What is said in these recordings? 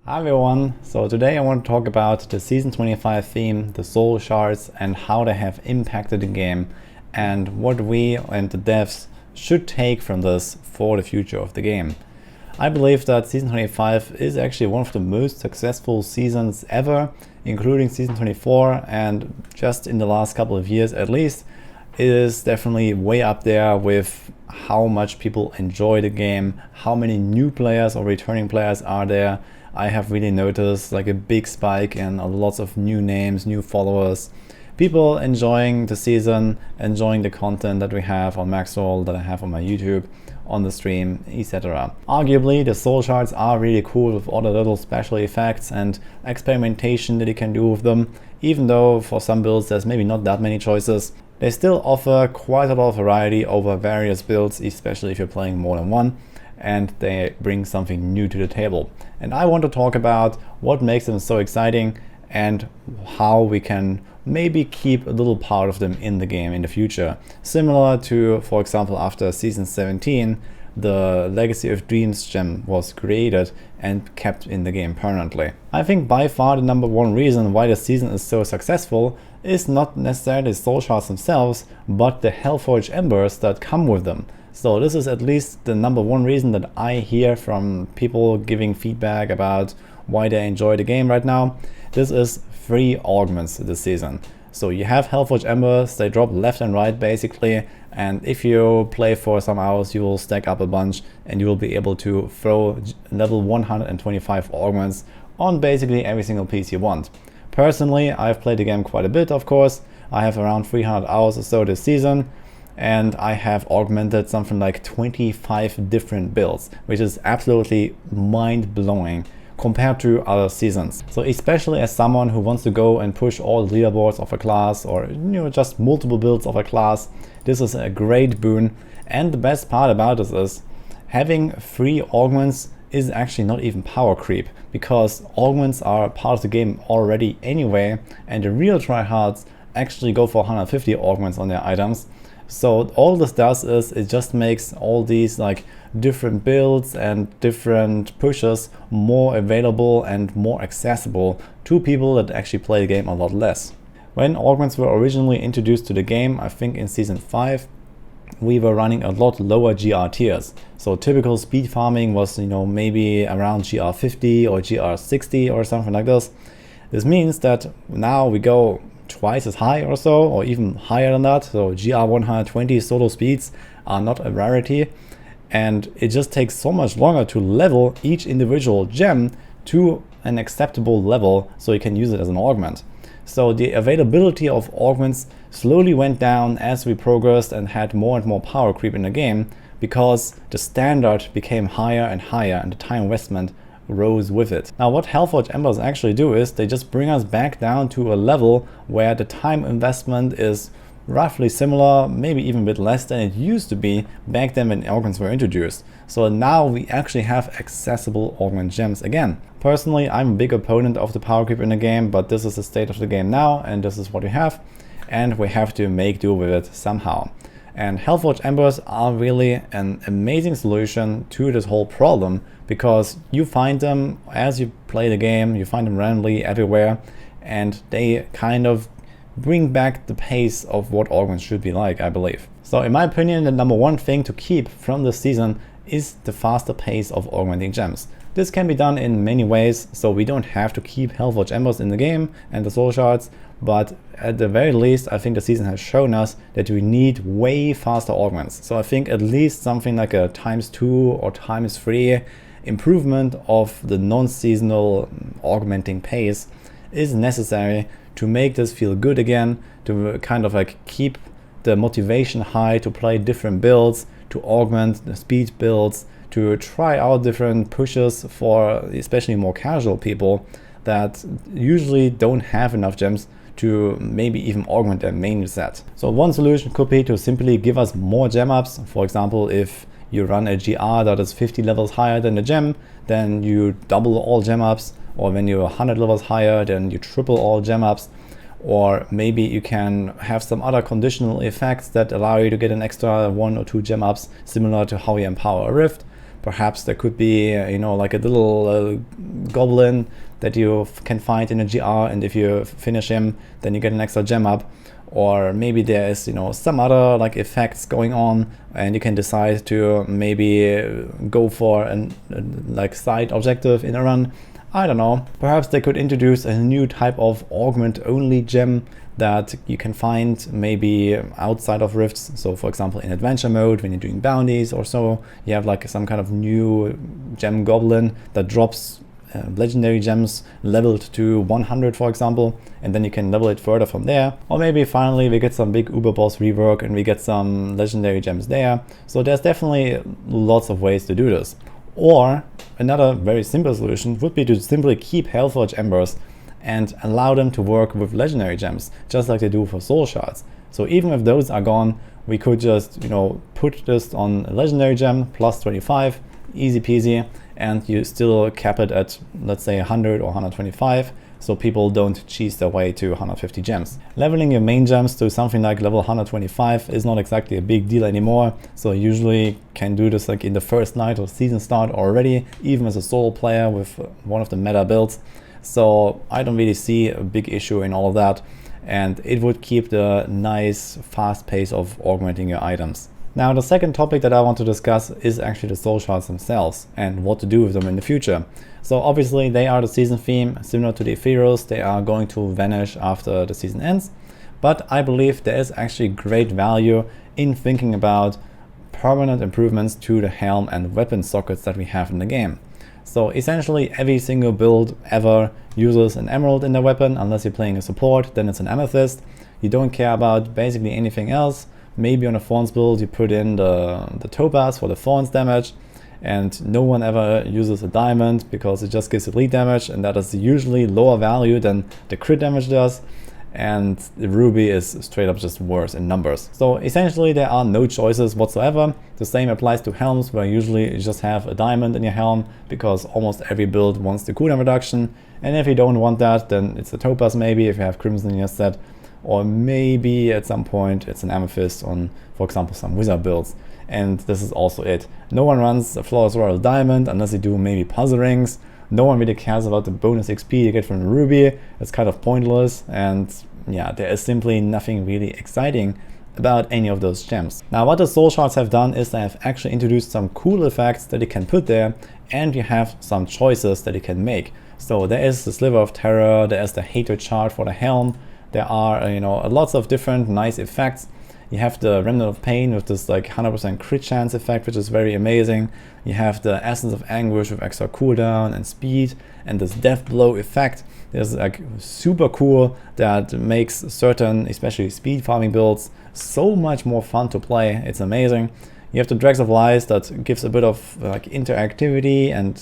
Hi everyone, so today I want to talk about the Season 25 theme, the Soul Shards, and how they have impacted the game and what we and the devs should take from this for the future of the game. I believe that Season 25 is actually one of the most successful seasons ever, including Season 24, and just in the last couple of years at least, it is definitely way up there with how much people enjoy the game, how many new players or returning players are there. I have really noticed like a big spike in lots of new names, new followers, people enjoying the season, enjoying the content that we have on Maxwell, that I have on my YouTube, on the stream, etc. Arguably, the soul shards are really cool with all the little special effects and experimentation that you can do with them. Even though for some builds there's maybe not that many choices, they still offer quite a lot of variety over various builds, especially if you're playing more than one, and they bring something new to the table. And I want to talk about what makes them so exciting and how we can maybe keep a little part of them in the game in the future. Similar to, for example, after Season 17, the Legacy of Dreams gem was created and kept in the game permanently. I think by far the number one reason why the season is so successful is not necessarily the soul shards themselves, but the Hellforge Embers that come with them. So this is at least the number one reason that I hear from people giving feedback about why they enjoy the game right now. This is free augments this season. So you have Hellforge Embers, they drop left and right basically, and if you play for some hours you will stack up a bunch and you will be able to throw level 125 augments on basically every single piece you want. Personally, I've played the game quite a bit, of course. I have around 300 hours or so this season, and I have augmented something like 25 different builds, which is absolutely mind-blowing compared to other seasons. So especially as someone who wants to go and push all the leaderboards of a class, or just multiple builds of a class, this is a great boon. And the best part about this is having free augments is actually not even power creep, because augments are part of the game already anyway, and the real tryhards actually go for 150 augments on their items. So all this does is it just makes all these like different builds and different pushes more available and more accessible to people that actually play the game a lot less. When augments were originally introduced to the game, I think in Season 5, we were running a lot lower GR tiers. So typical speed farming was maybe around GR 50 or GR 60 or something like this. This means that now we go twice as high or so, or even higher than that. So GR 120 solo speeds are not a rarity, and it just takes so much longer to level each individual gem to an acceptable level so you can use it as an augment. So the availability of augments slowly went down as we progressed and had more and more power creep in the game, because the standard became higher and higher and the time investment rose with it. Now what Hellforge Embers actually do is they just bring us back down to a level where the time investment is roughly similar, maybe even a bit less than it used to be back then when augments were introduced. So now we actually have accessible augment gems again. Personally, I'm a big opponent of the power creep in the game, but this is the state of the game now, and this is what we have, and we have to make do with it somehow. And Hellforge Embers are really an amazing solution to this whole problem, because you find them as you play the game, you find them randomly everywhere, and they kind of bring back the pace of what augments should be like, I believe. So in my opinion, the number one thing to keep from this season is the faster pace of augmenting gems. This can be done in many ways, so we don't have to keep Hellforge Embers in the game and the soul shards, but at the very least I think the season has shown us that we need way faster augments. So I think at least something like a ×2 or ×3 improvement of the non-seasonal augmenting pace is necessary to make this feel good again, to kind of like keep the motivation high to play different builds, to augment the speed builds, to try out different pushes for especially more casual people that usually don't have enough gems to maybe even augment their main set. So one solution could be to simply give us more gem ups. For example, if you run a GR that is 50 levels higher than the gem, then you double all gem ups, or when you're 100 levels higher, then you triple all gem ups. Or maybe you can have some other conditional effects that allow you to get an extra 1 or 2 gem ups, similar to how you empower a rift. Perhaps there could be, you know, like a little goblin that you can find in a GR, and if you finish him, then you get an extra gem up. Or maybe there is, you know, some other like effects going on, and you can decide to maybe go for an like side objective in a run. I don't know. Perhaps they could introduce a new type of augment only gem that you can find maybe outside of rifts. So for example, in adventure mode, when you're doing bounties or so, you have like some kind of new gem goblin that drops legendary gems leveled to 100, for example, and then you can level it further from there. Or maybe finally we get some big uber boss rework and we get some legendary gems there. So there's definitely lots of ways to do this. Or another very simple solution would be to simply keep Hellforge Embers and allow them to work with legendary gems, just like they do for soul shards. So even if those are gone, we could just, you know, put this on a legendary gem plus 25, easy peasy, and you still cap it at, let's say, 100 or 125, so people don't cheese their way to 150 gems. Leveling your main gems to something like level 125 is not exactly a big deal anymore, so you usually can do this like in the first night of season start already, even as a solo player with one of the meta builds. So I don't really see a big issue in all of that, and it would keep the nice fast pace of augmenting your items. Now, the second topic that I want to discuss is actually the soul shards themselves and what to do with them in the future. So obviously they are the season theme, similar to the ethereals. They are going to vanish after the season ends, but I believe there is actually great value in thinking about permanent improvements to the helm and weapon sockets that we have in the game. So essentially every single build ever uses an emerald in their weapon. Unless you're playing a support, then it's an amethyst. You don't care about basically anything else. Maybe on a thorns build you put in the topaz for the thorns damage, and no one ever uses a diamond because it just gives elite damage, and that is usually lower value than the crit damage does, and the ruby is straight up just worse in numbers. So essentially there are no choices whatsoever. The same applies to helms, where usually you just have a diamond in your helm because almost every build wants the cooldown reduction, and if you don't want that, then it's a topaz maybe if you have crimson in your set. Or maybe at some point it's an amethyst on, for example, some wizard builds. And this is also it. No one runs a flawless royal diamond unless you do maybe puzzle rings. No one really cares about the bonus XP you get from the ruby. It's kind of pointless, and yeah, there is simply nothing really exciting about any of those gems. Now, what the soul shards have done is they have actually introduced some cool effects that you can put there, and you have some choices that you can make. So there is the sliver of terror, there is the hatred shard for the helm. There are, you know, lots of different nice effects. You have the remnant of pain with this like 100% crit chance effect, which is very amazing. You have the essence of anguish with extra cooldown and speed, and this death blow effect is like super cool, that makes certain, especially speed farming builds, so much more fun to play. It's amazing. You have the Dregs of Lies that gives a bit of like interactivity and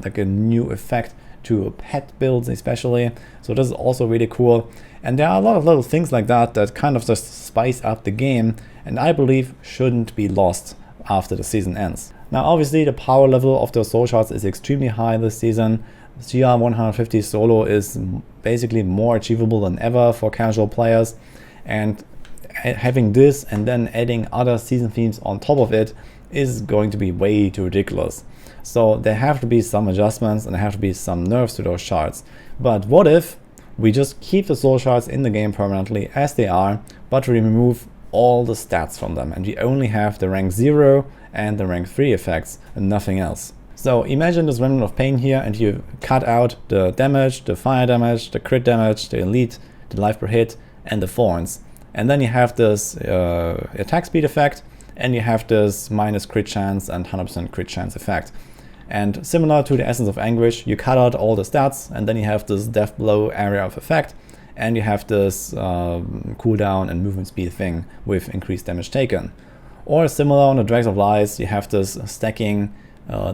like a new effect to pet builds especially. So this is also really cool. And there are a lot of little things like that that kind of just spice up the game, and I believe shouldn't be lost after the season ends. Now obviously the power level of the soul shards is extremely high this season. GR 150 solo is basically more achievable than ever for casual players, and having this and then adding other season themes on top of it is going to be way too ridiculous. So there have to be some adjustments and there have to be some nerfs to those shards. But what if we just keep the soul shards in the game permanently as they are, but we remove all the stats from them, and we only have the rank 0 and the rank 3 effects and nothing else. So imagine this remnant of pain here, and you cut out the damage, the fire damage, the crit damage, the elite, the life per hit, and the thorns. And then you have this attack speed effect, and you have this minus crit chance and 100% crit chance effect. And similar to the Essence of Anguish, you cut out all the stats, and then you have this death blow area of effect, and you have this cooldown and movement speed thing with increased damage taken. Or similar on the Dregs of Lies, you have this stacking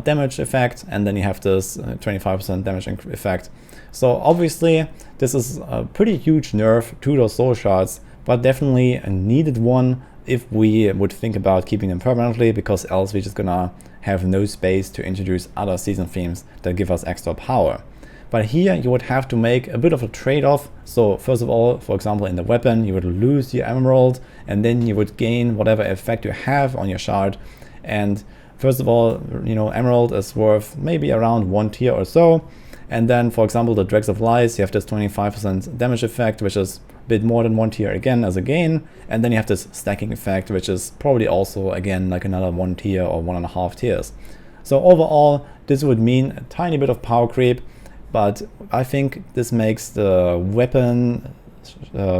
damage effect, and then you have this 25% damage effect. So obviously this is a pretty huge nerf to those soul shards, but definitely a needed one if we would think about keeping them permanently, because else we're just gonna have no space to introduce other season themes that give us extra power. But here you would have to make a bit of a trade-off. So first of all, for example, in the weapon, you would lose your emerald, and then you would gain whatever effect you have on your shard. And First of all, you know, Emerald is worth maybe around 1 tier or so. And then, for example, the Dregs of Lies, you have this 25% damage effect, which is a bit more than 1 tier again as a gain. And then you have this stacking effect, which is probably also, again, like another 1 tier or 1.5 tiers. So overall, this would mean a tiny bit of power creep, but I think this makes the weapon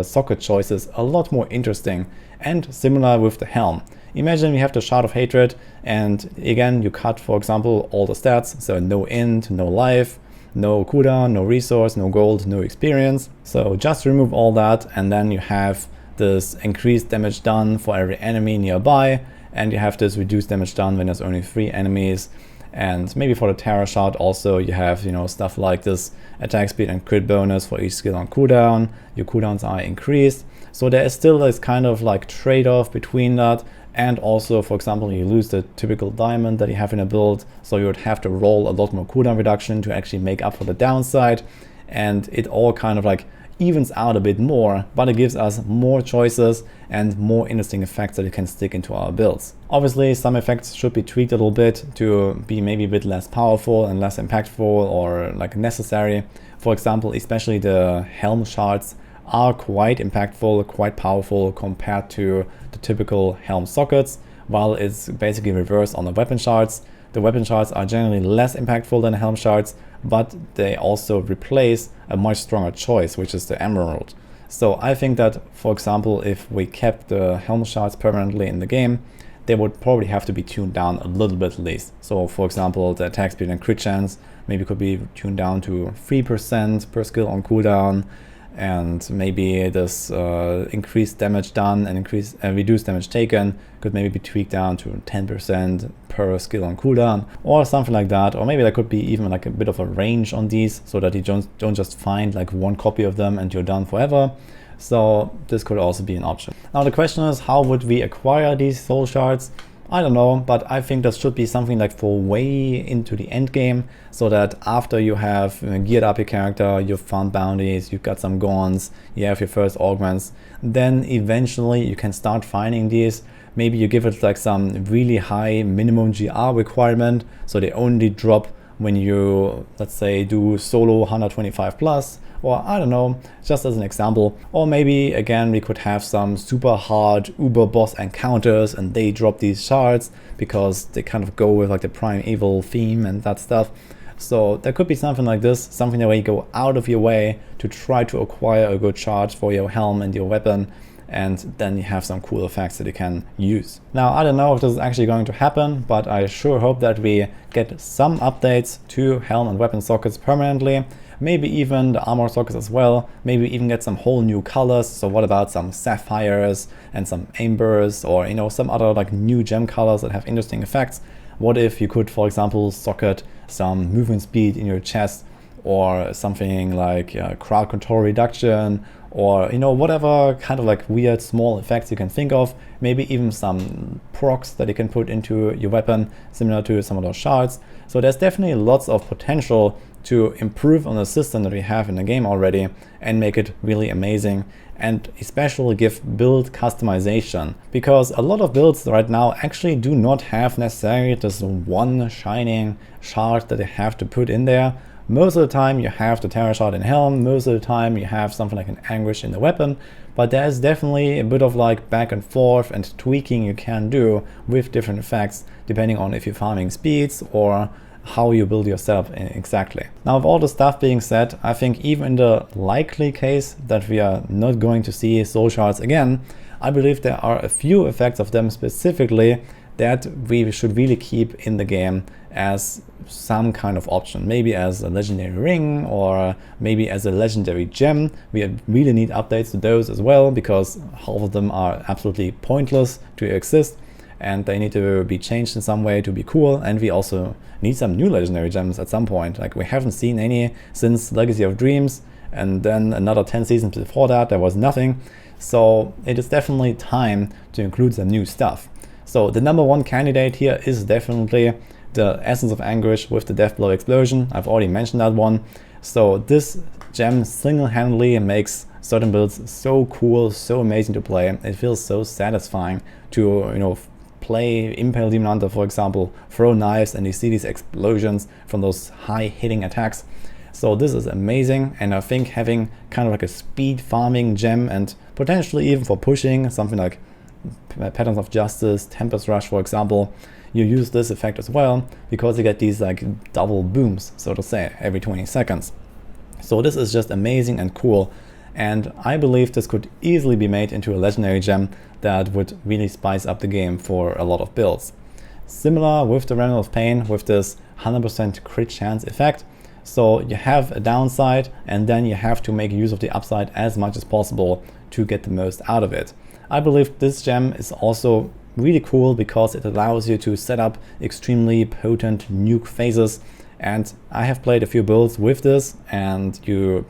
socket choices a lot more interesting, and similar with the helm. Imagine you have the Shard of Hatred, and again you cut, for example, all the stats, so no int, no life, no cooldown, no resource, no gold, no experience. So just remove all that, and then you have this increased damage done for every enemy nearby, and you have this reduced damage done when there's only 3 enemies. And maybe for the Terror Shot also you have, you know, stuff like this attack speed and crit bonus for each skill on cooldown. Your cooldowns are increased. So there is still this kind of like trade-off between that. And also, for example, you lose the typical diamond that you have in a build, so you would have to roll a lot more cooldown reduction to actually make up for the downside. And it all kind of like evens out a bit more, but it gives us more choices and more interesting effects that we can stick into our builds. Obviously, some effects should be tweaked a little bit to be maybe a bit less powerful and less impactful or like necessary. For example, especially the helm shards are quite impactful, quite powerful compared to the typical helm sockets, while it's basically reversed on the weapon shards. The weapon shards are generally less impactful than the helm shards, but they also replace a much stronger choice, which is the Emerald. So I think that, for example, if we kept the helm shards permanently in the game, they would probably have to be tuned down a little bit at least. So for example, the attack speed and crit chance maybe could be tuned down to 3% per skill on cooldown, and maybe this increased damage done and reduced damage taken could maybe be tweaked down to 10% per skill on cooldown or something like that. Or maybe there could be even like a bit of a range on these, so that you don't just find like one copy of them and you're done forever. So this could also be an option. Now the question is, how would we acquire these soul shards? I don't know, but I think that should be something like for way into the end game, so that after you have geared up your character, you've found bounties, you've got some gaunts, you have your first augments, then eventually you can start finding these. Maybe you give it like some really high minimum GR requirement, so they only drop when you, let's say, do solo 125 plus, or I don't know, just as an example. Or maybe again we could have some super hard uber boss encounters and they drop these shards because they kind of go with like the primeval theme and that stuff. So there could be something like this, something where you go out of your way to try to acquire a good shard for your helm and your weapon, and then you have some cool effects that you can use. Now, I don't know if this is actually going to happen, but I sure hope that we get some updates to helm and weapon sockets permanently. Maybe even the armor sockets as well. Maybe even get some whole new colors. So what about some sapphires and some embers, or you know, some other like new gem colors that have interesting effects? What if you could, for example, socket some movement speed in your chest, or something like crowd control reduction, or you know, whatever kind of like weird small effects you can think of. Maybe even some procs that you can put into your weapon, similar to some of those shards. So there's definitely lots of potential to improve on the system that we have in the game already and make it really amazing, and especially give build customization, because a lot of builds right now actually do not have necessarily this one shining shard that they have to put in there. Most of the time you have the Terror Shard in helm, most of the time you have something like an Anguish in the weapon, but there's definitely a bit of like back and forth and tweaking you can do with different effects depending on if you're farming speeds or how you build your setup exactly. Now, with all the stuff being said, I think even in the likely case that we are not going to see soul shards again, I believe there are a few effects of them specifically that we should really keep in the game as some kind of option, maybe as a legendary ring or maybe as a legendary gem. We really need updates to those as well, because half of them are absolutely pointless to exist and they need to be changed in some way to be cool. And we also need some new legendary gems at some point. Like, we haven't seen any since Legacy of Dreams, and then another 10 seasons before that there was nothing. So it is definitely time to include some new stuff. So the number one candidate here is definitely the Essence of Anguish with the Death Blow Explosion. I've already mentioned that one. So this gem single-handedly makes certain builds so cool, so amazing to play. It feels so satisfying to, you know, play Impale Demon Hunter, for example, throw knives and you see these explosions from those high hitting attacks. So this is amazing, and I think having kind of like a speed farming gem, and potentially even for pushing, something like Patterns of Justice, Tempest Rush for example, you use this effect as well, because you get these like double booms, so to say, every 20 seconds. So this is just amazing and cool, and I believe this could easily be made into a legendary gem that would really spice up the game for a lot of builds. Similar with the Remnant of Pain, with this 100% crit chance effect. So you have a downside, and then you have to make use of the upside as much as possible to get the most out of it. I believe this gem is also really cool because it allows you to set up extremely potent nuke phases. And I have played a few builds with this, and you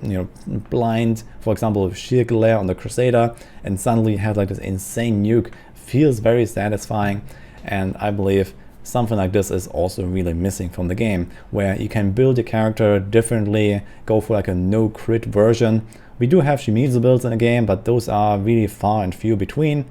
blind, for example, with Sheer Glare on the Crusader, and suddenly you have like this insane nuke. Feels very satisfying, and I believe something like this is also really missing from the game, where you can build your character differently, go for like a no crit version. We do have Shimizu builds in the game, but those are really far and few between.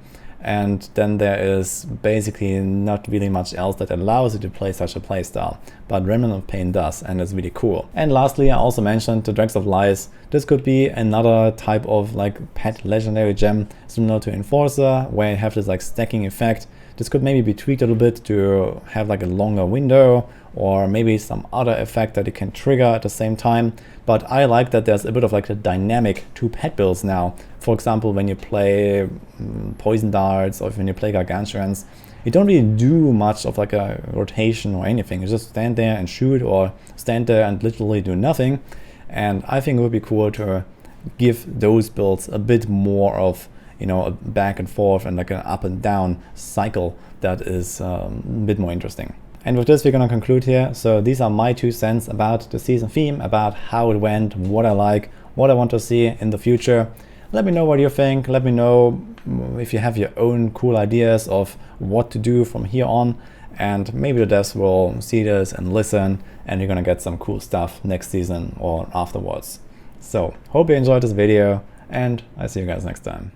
And then there is basically not really much else that allows you to play such a playstyle. But Remnant of Pain does, and it's really cool. And lastly, I also mentioned the Dregs of Lies. This could be another type of like pet legendary gem similar to Enforcer, where you have this like stacking effect. This could maybe be tweaked a little bit to have like a longer window, or maybe some other effect that you can trigger at the same time. But I like that there's a bit of like a dynamic to pet builds now. For example, when you play Poison Darts, or when you play Gargantuans, you don't really do much of like a rotation or anything. You just stand there and shoot, or stand there and literally do nothing. And I think it would be cool to give those builds a bit more of a back and forth and like an up and down cycle that is a bit more interesting. And with this, we're gonna conclude here. So these are my 2 cents about the season theme, about how it went, what I like, what I want to see in the future. Let me know what you think. Let me know if you have your own cool ideas of what to do from here on. And maybe the devs will see this and listen, and you're gonna get some cool stuff next season or afterwards. So hope you enjoyed this video, and I see you guys next time.